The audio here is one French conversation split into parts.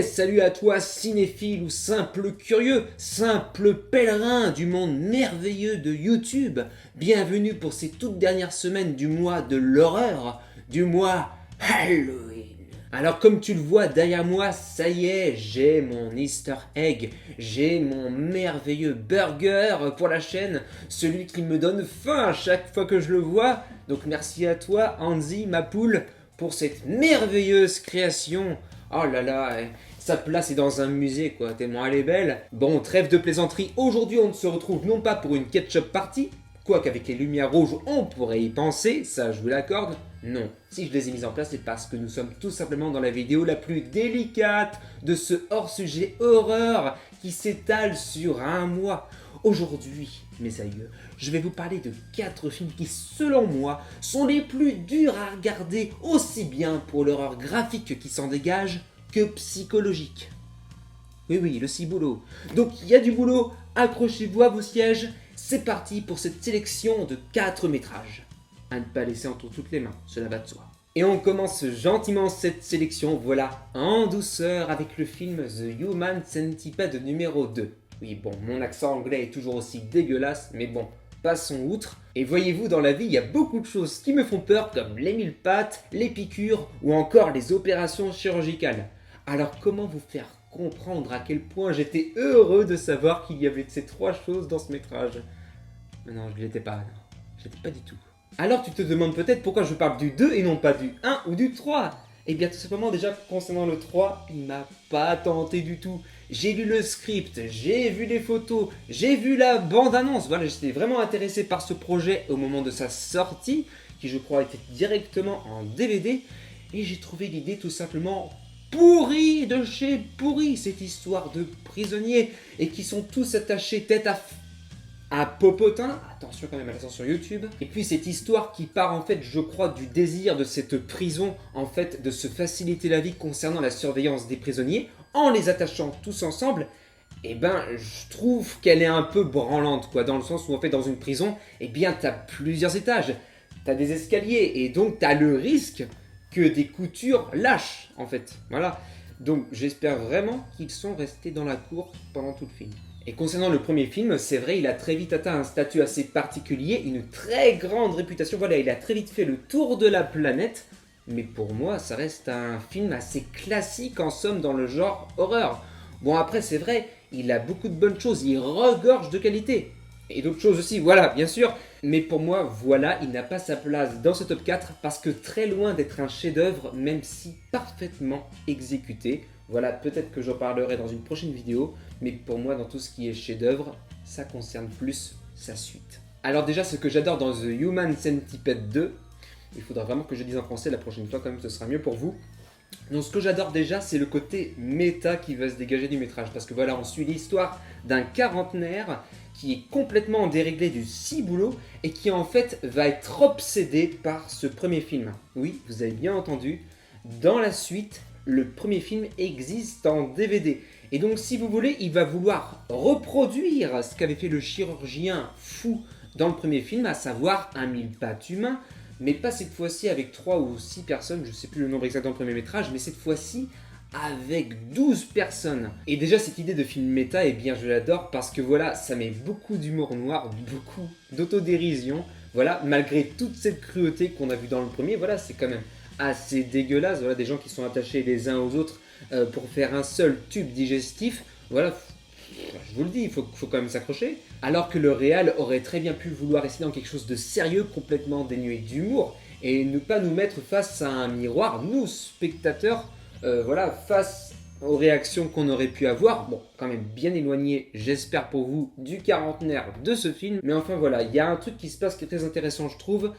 Salut à toi cinéphile ou simple curieux, simple pèlerin du monde merveilleux de YouTube. Bienvenue pour ces toutes dernières semaines du mois de l'horreur, du mois Halloween. Alors comme tu le vois derrière moi, ça y est, j'ai mon Easter egg, j'ai mon merveilleux burger pour la chaîne, celui qui me donne faim à chaque fois que je le vois. Donc merci à toi Andy, ma poule, pour cette merveilleuse création. Oh là là, sa place est dans un musée quoi, tellement elle est belle. Bon, trêve de plaisanterie, aujourd'hui on se retrouve non pas pour une ketchup party, quoique avec les lumières rouges on pourrait y penser, ça je vous l'accorde. Non, si je les ai mises en place c'est parce que nous sommes tout simplement dans la vidéo la plus délicate de ce hors-sujet horreur qui s'étale sur un mois. Aujourd'hui, mes aïeux, je vais vous parler de 4 films qui, selon moi, sont les plus durs à regarder, aussi bien pour l'horreur graphique qui s'en dégage que psychologique. Oui, le ciboulot. Donc, il y a du boulot, accrochez-vous à vos sièges, c'est parti pour cette sélection de 4 métrages. À ne pas laisser entre toutes les mains, cela va de soi. Et on commence gentiment cette sélection, voilà, en douceur, avec le film The Human Centipede numéro 2. Oui, bon, mon accent anglais est toujours aussi dégueulasse, mais bon, passons outre. Et voyez-vous, dans la vie, il y a beaucoup de choses qui me font peur, comme les mille pattes, les piqûres, ou encore les opérations chirurgicales. Alors comment vous faire comprendre à quel point j'étais heureux de savoir qu'il y avait ces 3 choses dans ce métrage? Non, je ne l'étais pas, non. Je l'étais pas du tout. Alors tu te demandes peut-être pourquoi je parle du 2 et non pas du 1 ou du 3. Eh bien tout simplement déjà concernant le 3, il m'a pas tenté du tout. J'ai lu le script, j'ai vu les photos, j'ai vu la bande-annonce. Voilà, j'étais vraiment intéressé par ce projet au moment de sa sortie, qui je crois était directement en DVD. Et j'ai trouvé l'idée tout simplement pourrie de chez pourrie, cette histoire de prisonniers et qui sont tous attachés tête à Popotin, attention quand même à l'attention YouTube. Et puis cette histoire qui part en fait, je crois, du désir de cette prison, en fait, de se faciliter la vie concernant la surveillance des prisonniers, en les attachant tous ensemble. Et ben, je trouve qu'elle est un peu branlante, quoi, dans le sens où en fait, dans une prison, eh bien, t'as plusieurs étages, t'as des escaliers, et donc t'as le risque que des coutures lâchent, en fait. Voilà. Donc j'espère vraiment qu'ils sont restés dans la cour pendant tout le film. Et concernant le premier film, c'est vrai, il a très vite atteint un statut assez particulier, une très grande réputation. Voilà, il a très vite fait le tour de la planète. Mais pour moi, ça reste un film assez classique en somme dans le genre horreur. Bon après, c'est vrai, il a beaucoup de bonnes choses, il regorge de qualité. Et d'autres choses aussi, voilà, bien sûr. Mais pour moi, voilà, il n'a pas sa place dans ce top 4 parce que très loin d'être un chef-d'œuvre, même si parfaitement exécuté. Voilà, peut-être que j'en parlerai dans une prochaine vidéo, mais pour moi, dans tout ce qui est chef-d'œuvre, ça concerne plus sa suite. Alors déjà, ce que j'adore dans The Human Centipede 2, il faudra vraiment que je dise en français la prochaine fois, quand même, ce sera mieux pour vous. Donc ce que j'adore déjà, c'est le côté méta qui va se dégager du métrage, parce que voilà, on suit l'histoire d'un quarantenaire qui est complètement déréglé du ciboulot et qui en fait va être obsédé par ce premier film. Oui, vous avez bien entendu, dans la suite, le premier film existe en DVD. Et donc si vous voulez, il va vouloir reproduire ce qu'avait fait le chirurgien fou dans le premier film, à savoir un mille-pattes humain, mais pas cette fois-ci avec 3 ou 6 personnes, je ne sais plus le nombre exact dans le premier métrage, mais cette fois-ci avec 12 personnes. Et déjà cette idée de film méta, eh bien je l'adore parce que voilà, ça met beaucoup d'humour noir, beaucoup d'autodérision. Voilà, malgré toute cette cruauté qu'on a vue dans le premier, voilà, c'est quand même assez dégueulasse. Voilà, des gens qui sont attachés les uns aux autres pour faire un seul tube digestif. Voilà, je vous le dis, il faut quand même s'accrocher. Alors que le réal aurait très bien pu vouloir rester dans quelque chose de sérieux, complètement dénué d'humour, et ne pas nous mettre face à un miroir, nous, spectateurs, voilà, face aux réactions qu'on aurait pu avoir. Bon, quand même bien éloigné, j'espère pour vous, du quarantenaire de ce film. Mais enfin voilà, il y a un truc qui se passe qui est très intéressant, je trouve,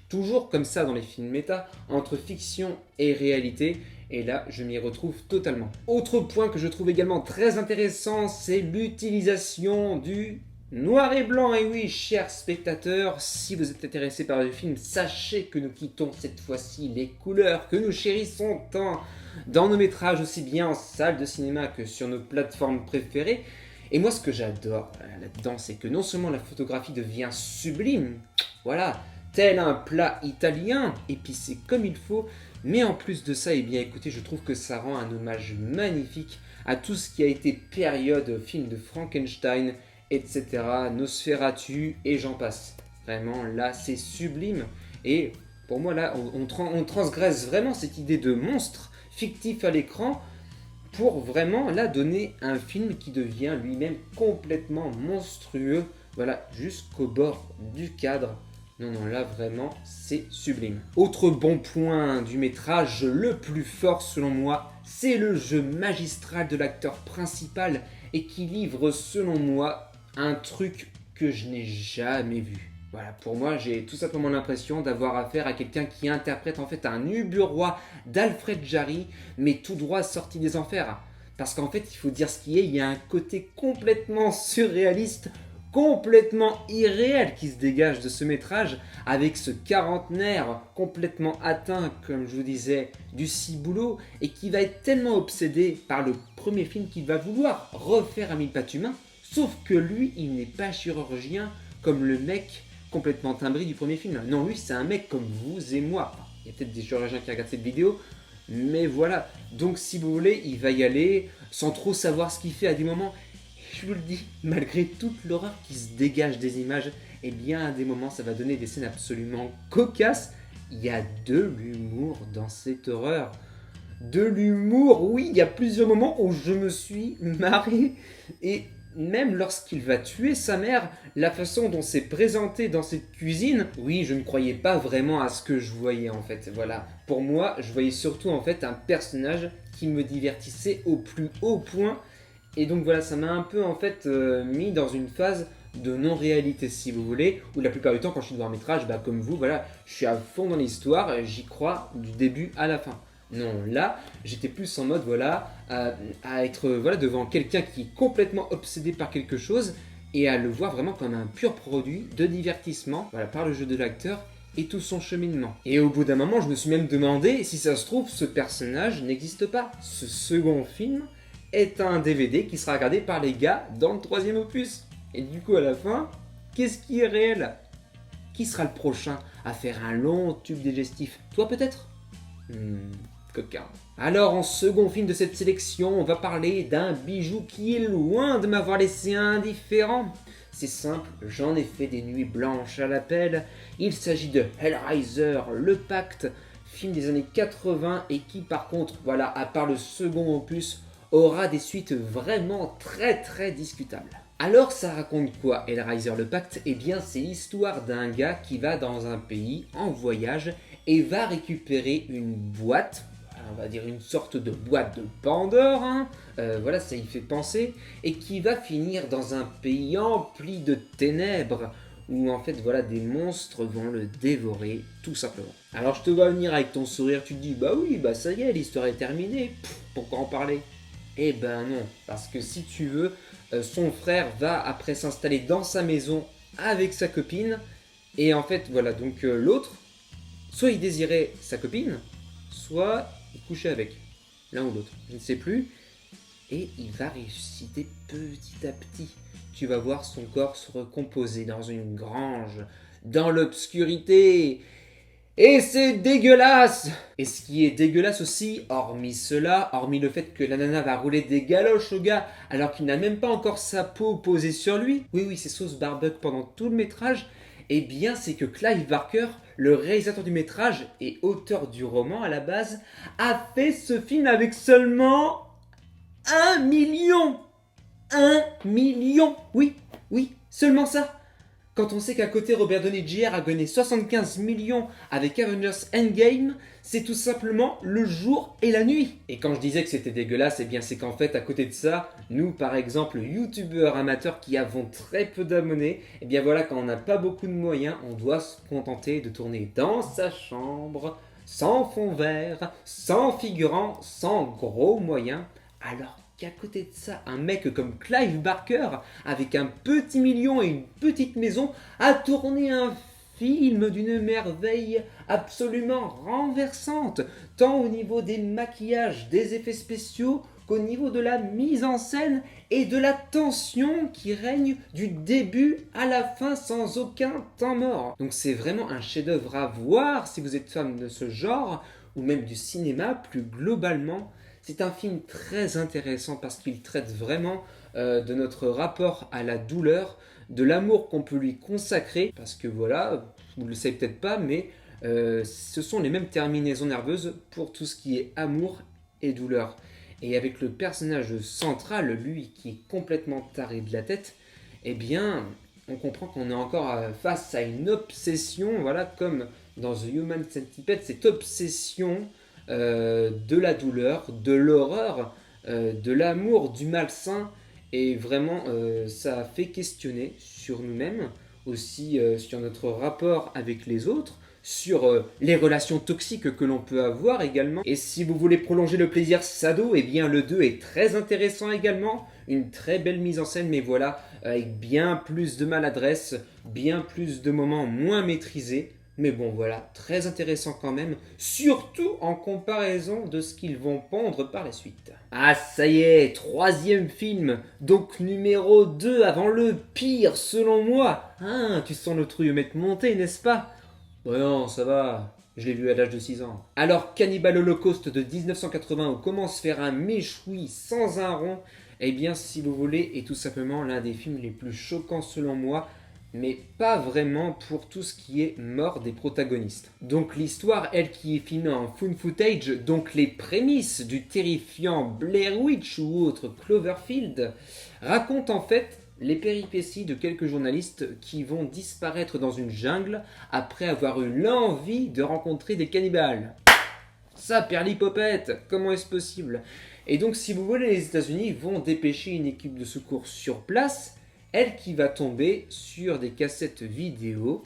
toujours comme ça dans les films méta, entre fiction et réalité. Et là, je m'y retrouve totalement. Autre point que je trouve également très intéressant, c'est l'utilisation du noir et blanc. Et oui, chers spectateurs, si vous êtes intéressés par le film, sachez que nous quittons cette fois-ci les couleurs que nous chérissons tant dans nos métrages, aussi bien en salle de cinéma que sur nos plateformes préférées. Et moi, ce que j'adore là-dedans, c'est que non seulement la photographie devient sublime, voilà, tel un plat italien, épicé comme il faut. Mais en plus de ça, eh bien écoutez, je trouve que ça rend un hommage magnifique à tout ce qui a été période film de Frankenstein, etc., Nosferatu et j'en passe. Vraiment, là, c'est sublime. Et pour moi, là, on transgresse vraiment cette idée de monstre fictif à l'écran pour vraiment, là, donner un film qui devient lui-même complètement monstrueux, voilà, jusqu'au bord du cadre. Non, non, là, vraiment, c'est sublime. Autre bon point du métrage, le plus fort selon moi, c'est le jeu magistral de l'acteur principal et qui livre, selon moi, un truc que je n'ai jamais vu. Voilà, pour moi, j'ai tout simplement l'impression d'avoir affaire à quelqu'un qui interprète en fait un Ubu-roi d'Alfred Jarry, mais tout droit sorti des enfers. Parce qu'en fait, il faut dire ce qui est, il y a un côté complètement surréaliste, complètement irréel qui se dégage de ce métrage, avec ce quarantenaire complètement atteint, comme je vous disais, du ciboulot, et qui va être tellement obsédé par le premier film qu'il va vouloir refaire à mille pattes humains, sauf que lui, il n'est pas chirurgien comme le mec complètement timbré du premier film. Non, lui, c'est un mec comme vous et moi. Enfin, il y a peut-être des chirurgiens qui regardent cette vidéo, mais voilà. Donc, si vous voulez, il va y aller sans trop savoir ce qu'il fait à des moments. Je vous le dis, malgré toute l'horreur qui se dégage des images, eh bien, à des moments, ça va donner des scènes absolument cocasses. Il y a de l'humour dans cette horreur. De l'humour, oui, il y a plusieurs moments où je me suis marré. Et même lorsqu'il va tuer sa mère, la façon dont c'est présenté dans cette cuisine, oui, je ne croyais pas vraiment à ce que je voyais en fait. Voilà, pour moi, je voyais surtout en fait un personnage qui me divertissait au plus haut point. Et donc voilà, ça m'a un peu en fait mis dans une phase de non-réalité si vous voulez, où la plupart du temps quand je suis devant un métrage, bah, comme vous, voilà, je suis à fond dans l'histoire, j'y crois du début à la fin. Non, là, j'étais plus en mode, voilà, à être voilà, devant quelqu'un qui est complètement obsédé par quelque chose et à le voir vraiment comme un pur produit de divertissement, voilà, par le jeu de l'acteur et tout son cheminement. Et au bout d'un moment, je me suis même demandé si ça se trouve, ce personnage n'existe pas. Ce second film est un DVD qui sera regardé par les gars dans le troisième opus. Et du coup, à la fin, qu'est-ce qui est réel? Qui sera le prochain à faire un long tube digestif? Toi peut-être? Coquin. Alors, en second film de cette sélection, on va parler d'un bijou qui est loin de m'avoir laissé indifférent. C'est simple, j'en ai fait des nuits blanches à l'appel. Il s'agit de Hellraiser, le Pacte, film des années 80 et qui par contre, voilà, à part le second opus, aura des suites vraiment très discutables. Alors ça raconte quoi Hellraiser le Pacte? Eh bien c'est l'histoire d'un gars qui va dans un pays en voyage et va récupérer une boîte, on va dire une sorte de boîte de Pandore, hein. Voilà, ça y fait penser, et qui va finir dans un pays empli de ténèbres, où en fait voilà des monstres vont le dévorer tout simplement. Alors je te vois venir avec ton sourire, tu te dis bah oui, bah ça y est, l'histoire est terminée, pourquoi en parler? Eh ben non, parce que si tu veux, son frère va après s'installer dans sa maison avec sa copine, et en fait voilà, donc l'autre, soit il désirait sa copine, soit il couchait avec, l'un ou l'autre, je ne sais plus, et il va ressusciter petit à petit. Tu vas voir son corps se recomposer dans une grange, dans l'obscurité. Et c'est dégueulasse! Et ce qui est dégueulasse aussi, hormis cela, hormis le fait que la nana va rouler des galoches au gars alors qu'il n'a même pas encore sa peau posée sur lui, oui c'est sauce barbecue pendant tout le métrage, eh bien c'est que Clive Barker, le réalisateur du métrage et auteur du roman à la base, a fait ce film avec seulement 1 million! 1 million! Oui, seulement ça! Quand on sait qu'à côté Robert Downey Jr. a gagné 75 millions avec Avengers Endgame, c'est tout simplement le jour et la nuit. Et quand je disais que c'était dégueulasse, eh bien c'est qu'en fait à côté de ça, nous par exemple youtubeurs amateurs qui avons très peu d'abonnés, eh bien voilà, quand on n'a pas beaucoup de moyens, on doit se contenter de tourner dans sa chambre, sans fond vert, sans figurant, sans gros moyens. Alors qu'à côté de ça, un mec comme Clive Barker, avec un petit million et une petite maison, a tourné un film d'une merveille absolument renversante, tant au niveau des maquillages, des effets spéciaux, qu'au niveau de la mise en scène et de la tension qui règne du début à la fin sans aucun temps mort. Donc c'est vraiment un chef-d'œuvre à voir si vous êtes fan de ce genre ou même du cinéma plus globalement. C'est un film très intéressant parce qu'il traite vraiment de notre rapport à la douleur, de l'amour qu'on peut lui consacrer, parce que voilà, vous ne le savez peut-être pas, mais ce sont les mêmes terminaisons nerveuses pour tout ce qui est amour et douleur. Et avec le personnage central, lui qui est complètement taré de la tête, eh bien, on comprend qu'on est encore face à une obsession, voilà, comme dans The Human Centipede, cette obsession de la douleur, de l'horreur, de l'amour, du malsain, et vraiment ça fait questionner sur nous-mêmes, aussi sur notre rapport avec les autres, sur les relations toxiques que l'on peut avoir également. Et si vous voulez prolonger le plaisir sado, eh bien le 2 est très intéressant également, une très belle mise en scène, mais voilà, avec bien plus de maladresse, bien plus de moments moins maîtrisés. Mais bon voilà, très intéressant quand même, surtout en comparaison de ce qu'ils vont pondre par la suite. Ah ça y est, troisième film, donc numéro 2 avant le pire selon moi. Ah, tu sens le trouillemètre monter, n'est-ce pas? Ouais non, ça va, je l'ai vu à l'âge de 6 ans. Alors Cannibal Holocaust de 1980 ou Comment se faire un méchoui sans un rond, eh bien si vous voulez, est tout simplement l'un des films les plus choquants selon moi, mais pas vraiment pour tout ce qui est mort des protagonistes. Donc l'histoire, elle qui est filmée en found footage, donc les prémices du terrifiant Blair Witch ou autre Cloverfield, raconte en fait les péripéties de quelques journalistes qui vont disparaître dans une jungle après avoir eu l'envie de rencontrer des cannibales. Ça, perlipopette, comment est-ce possible? Et donc si vous voulez, les États-Unis vont dépêcher une équipe de secours sur place, elle qui va tomber sur des cassettes vidéo,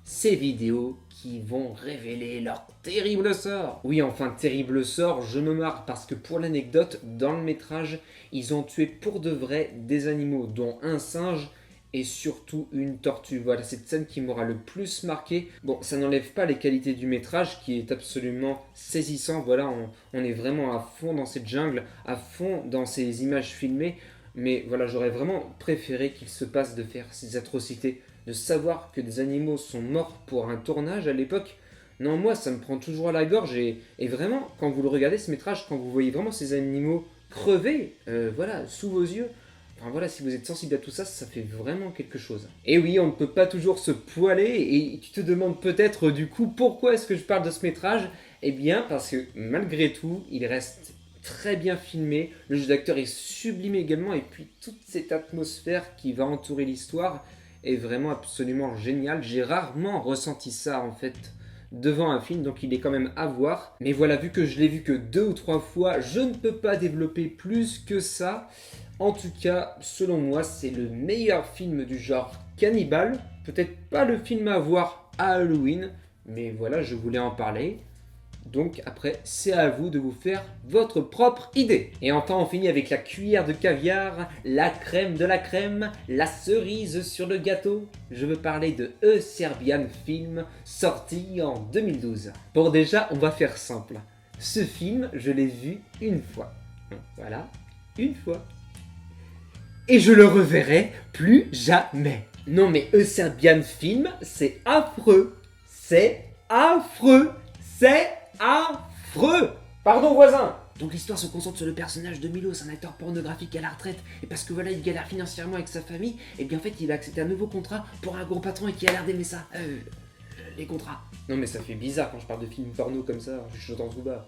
ces vidéos qui vont révéler leur terrible sort. Oui, enfin, terrible sort, je me marre parce que pour l'anecdote, dans le métrage, ils ont tué pour de vrai des animaux, dont un singe et surtout une tortue. Voilà, cette scène qui m'aura le plus marqué. Bon, ça n'enlève pas les qualités du métrage qui est absolument saisissant. Voilà, on est vraiment à fond dans cette jungle, à fond dans ces images filmées. Mais voilà, j'aurais vraiment préféré qu'il se passe de faire ces atrocités, de savoir que des animaux sont morts pour un tournage à l'époque. Non, moi, ça me prend toujours à la gorge. Et vraiment, quand vous le regardez, ce métrage, quand vous voyez vraiment ces animaux crever, voilà, sous vos yeux, enfin voilà, si vous êtes sensible à tout ça, ça fait vraiment quelque chose. Et oui, on ne peut pas toujours se poiler, et tu te demandes peut-être du coup, pourquoi est-ce que je parle de ce métrage? Eh bien, parce que malgré tout, il reste très bien filmé, le jeu d'acteur est sublime également, et puis toute cette atmosphère qui va entourer l'histoire est vraiment absolument géniale. J'ai rarement ressenti ça en fait devant un film, donc il est quand même à voir. Mais voilà, vu que je l'ai vu que 2 ou 3 fois, je ne peux pas développer plus que ça. En tout cas, selon moi, c'est le meilleur film du genre cannibale. Peut-être pas le film à voir à Halloween, mais voilà, je voulais en parler. Donc après, c'est à vous de vous faire votre propre idée. Et enfin, on finit avec la cuillère de caviar, la crème de la crème, la cerise sur le gâteau. Je veux parler de A Serbian Film, sorti en 2012. Bon déjà, on va faire simple. Ce film, je l'ai vu une fois. Voilà, une fois. Et je le reverrai plus jamais. Non mais A Serbian Film, c'est affreux. C'est affreux. C'est affreux! Pardon voisin! Donc l'histoire se concentre sur le personnage de Milos, un acteur pornographique à la retraite, et parce que voilà, il galère financièrement avec sa famille, et bien en fait il a accepté un nouveau contrat pour un gros patron et qui a l'air d'aimer ça. Les contrats. Non mais ça fait bizarre quand je parle de films porno comme ça, je suis en tout bas.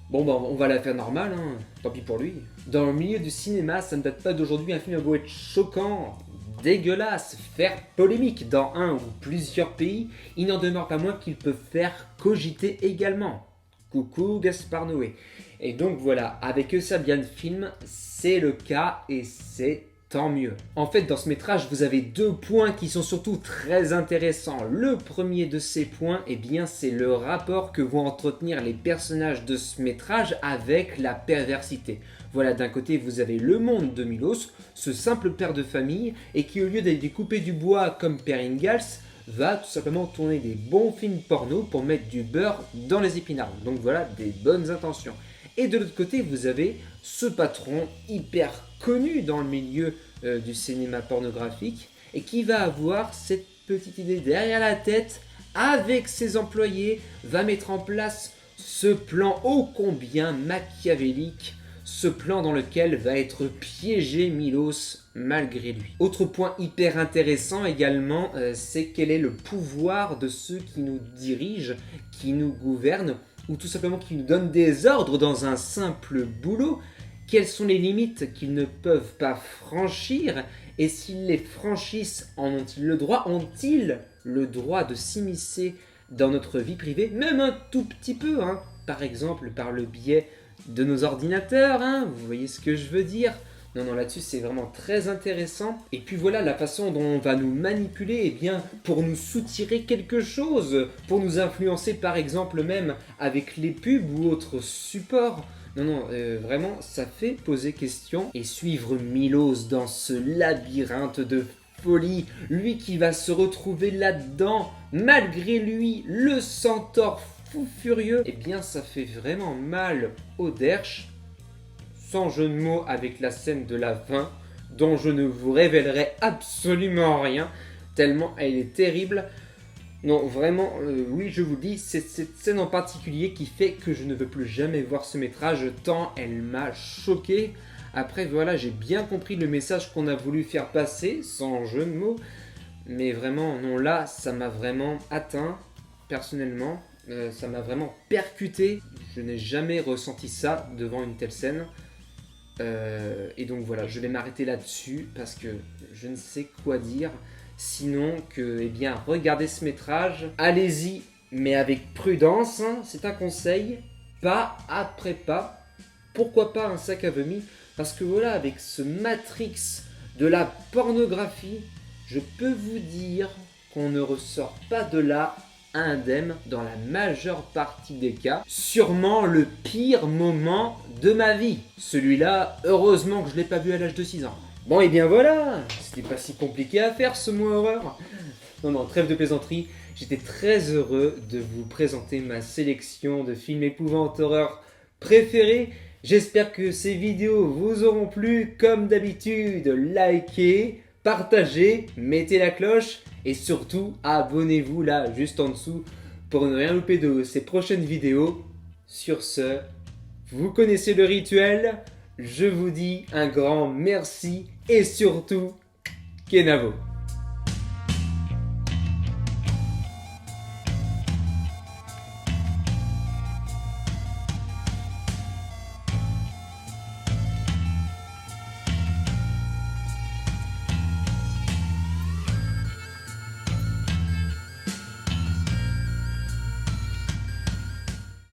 Bon bah on va la faire normale, hein. Tant pis pour lui. Dans le milieu du cinéma, ça ne date pas d'aujourd'hui, un film a beau être choquant, dégueulasse, faire polémique dans un ou plusieurs pays, il n'en demeure pas moins qu'il peut faire cogiter également. Coucou Gaspard Noé. Et donc voilà, avec A Serbian Film, c'est le cas et c'est tant mieux. En fait, dans ce métrage, vous avez 2 points qui sont surtout très intéressants. Le premier de ces points, eh bien, c'est le rapport que vont entretenir les personnages de ce métrage avec la perversité. Voilà, d'un côté, vous avez le monde de Milos, ce simple père de famille, et qui, au lieu d'aller découper du bois comme Père Ingalls, va tout simplement tourner des bons films porno pour mettre du beurre dans les épinards. Donc voilà, des bonnes intentions. Et de l'autre côté, vous avez ce patron hyper connu dans le milieu du cinéma pornographique et qui va avoir cette petite idée derrière la tête, avec ses employés, va mettre en place ce plan ô combien machiavélique, ce plan dans lequel va être piégé Milos malgré lui. Autre point hyper intéressant également, c'est quel est le pouvoir de ceux qui nous dirigent, qui nous gouvernent, ou tout simplement qui nous donnent des ordres dans un simple boulot. Quelles sont les limites qu'ils ne peuvent pas franchir, et s'ils les franchissent, en ont-ils le droit? Ont-ils le droit de s'immiscer dans notre vie privée, même un tout petit peu, hein, par exemple par le biais de nos ordinateurs, hein, vous voyez ce que je veux dire? Non, là-dessus c'est vraiment très intéressant. Et puis voilà la façon dont on va nous manipuler, eh bien, pour nous soutirer quelque chose, pour nous influencer par exemple même avec les pubs ou autres supports. Non, vraiment, ça fait poser question. Et suivre Milos dans ce labyrinthe de folie, lui qui va se retrouver là-dedans, malgré lui, le centaure fou furieux, eh bien ça fait vraiment mal au derche. Sans jeu de mots avec la scène de la fin, dont je ne vous révélerai absolument rien, tellement elle est terrible. Non, vraiment, oui, je vous le dis, c'est cette scène en particulier qui fait que je ne veux plus jamais voir ce métrage, tant elle m'a choqué. Après, voilà, j'ai bien compris le message qu'on a voulu faire passer, sans jeu de mots. Mais vraiment, non, là, ça m'a vraiment atteint, personnellement. Ça m'a vraiment percuté. Je n'ai jamais ressenti ça devant une telle scène. Et donc voilà, je vais m'arrêter là-dessus parce que je ne sais quoi dire. Sinon que, eh bien, regardez ce métrage, allez-y, mais avec prudence, hein, c'est un conseil, pas après pas. Pourquoi pas un sac à vomi? Parce que voilà, avec ce Matrix de la pornographie, je peux vous dire qu'on ne ressort pas de là indemne dans la majeure partie des cas. Sûrement le pire moment de ma vie. Celui-là, heureusement que je ne l'ai pas vu à l'âge de 6 ans. Bon, et bien voilà, c'était pas si compliqué à faire ce mot horreur. Non, trêve de plaisanterie, j'étais très heureux de vous présenter ma sélection de films épouvante horreur préférés. J'espère que ces vidéos vous auront plu. Comme d'habitude, likez, partagez, mettez la cloche et surtout abonnez-vous là, juste en dessous, pour ne rien louper de ces prochaines vidéos. Sur ce, vous connaissez le rituel. Je vous dis un grand merci et surtout, Kenavo.